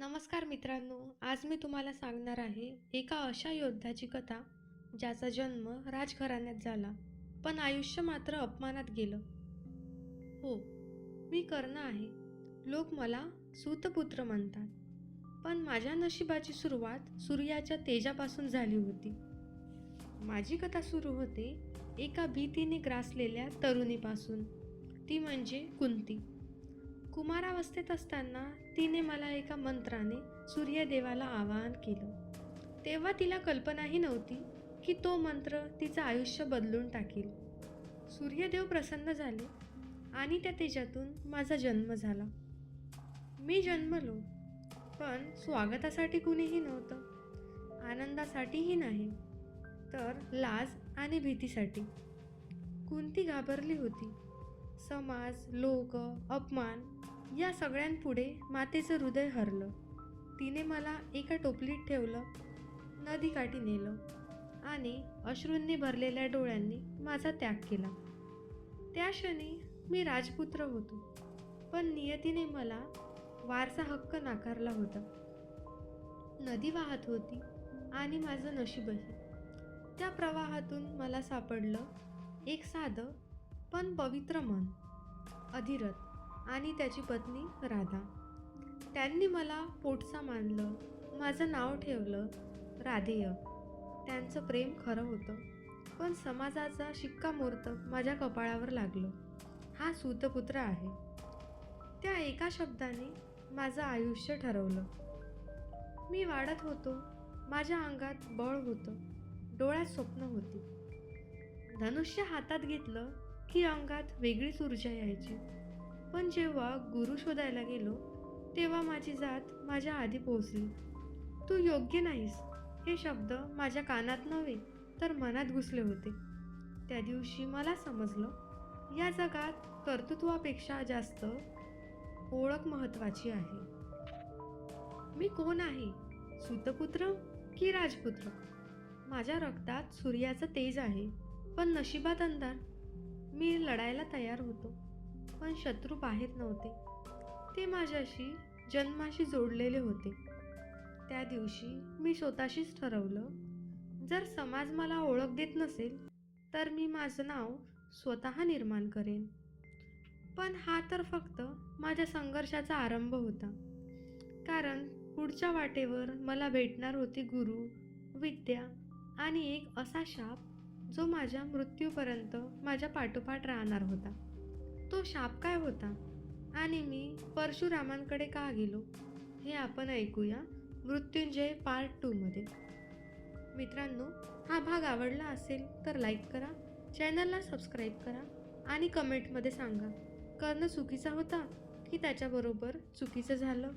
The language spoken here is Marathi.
नमस्कार मित्रांनो, आज मी तुम्हाला सांगणार आहे एका अशा योद्ध्याची कथा ज्याचा जन्म राजघराण्यात झाला, पण आयुष्य मात्र अपमानात गेलं. हो, मी कर्ण आहे. लोक मला सूतपुत्र म्हणतात. पण माझ्या नशिबाची सुरुवात सूर्याच्या तेजापासून झाली होती. माझी कथा सुरू होते एका भीतीने ग्रासलेल्या तरुणीपासून. ती म्हणजे कुंती. कुमारावस्थेत असताना तिने मला एका मंत्राने सूर्यदेवाला आवाहन केलं. तेव्हा तिला कल्पनाही नव्हती की तो मंत्र तिचं आयुष्य बदलून टाकेल. सूर्यदेव प्रसन्न झाले आणि त्या तेजातून माझा जन्म झाला. मी जन्मलो, पण स्वागतासाठी कुणीही नव्हतं, आनंदासाठीही नाही, तर लाज आणि भीतीसाठी. कुंती घाबरली होती. समाज, लोक, अपमान या सगळ्यांपुढे मातेचं हृदय हरलं. तिने मला एका टोपलीत ठेवलं, नदीकाठी नेलं आणि अश्रूंनी भरलेल्या डोळ्यांनी माझा त्याग केला. त्या क्षणी मी राजपुत्र होतो, पण नियतीने मला वारसा हक्क नाकारला होता. नदी वाहत होती आणि माझं नशीबही. त्या प्रवाहातून मला सापडलं एक साधं पण पवित्र मन, अधिरथ आणि त्याची पत्नी राधा. त्यांनी मला पोटचा मानलं, माझं नाव ठेवलं राधेय. त्यांचं प्रेम खरं होतं, पण समाजाचा शिक्कामोर्तब माझ्या कपाळावर लागलं. हा सूतपुत्र आहे. त्या एका शब्दाने माझं आयुष्य ठरवलं. मी वाढत होतो, माझ्या अंगात बळ होतं, डोळ्यात स्वप्न होती. धनुष्य हातात घेतलं की अंगात वेगळीच ऊर्जा यायची. पण जेव्हा गुरु शोधायला गेलो, तेव्हा माझी जात माझ्या आधी पोहोचली. तू योग्य नाहीस हे शब्द माझ्या कानात नव्हे तर मनात घुसले होते. त्या दिवशी मला समजलं, या जगात कर्तृत्वापेक्षा जास्त ओळख महत्त्वाची आहे. मी कोण आहे? सूतपुत्र की राजपुत्र? माझ्या रक्तात सूर्याचं तेज आहे, पण नशिबात अंधार. मी लढायला तयार होतो, पण शत्रू बाहेर नव्हते. ते माझ्याशी जन्माशी जोडलेले होते. त्या दिवशी मी स्वतःशीच ठरवलं, जर समाज मला ओळख देत नसेल तर मी माझं नाव स्वतः निर्माण करेन. पण हा तर फक्त माझ्या संघर्षाचा आरंभ होता, कारण पुढच्या वाटेवर मला भेटणार होती गुरु, विद्या आणि एक असा शाप जो माझ्या मृत्यूपर्यंत माझ्या पाठोपाठ राहणार होता. तो शाप काय होता आणि मी परशुरामांकडे का गेलो, हे आपण ऐकूया मृत्युंजय पार्ट 2 मध्ये. मित्रांनो, हा भाग आवडला असेल तर लाईक करा, चॅनलला सबस्क्राईब करा आणि कमेंटमध्ये सांगा, कर्ण चुकीचा होता की त्याच्याबरोबर चुकीचं झालं.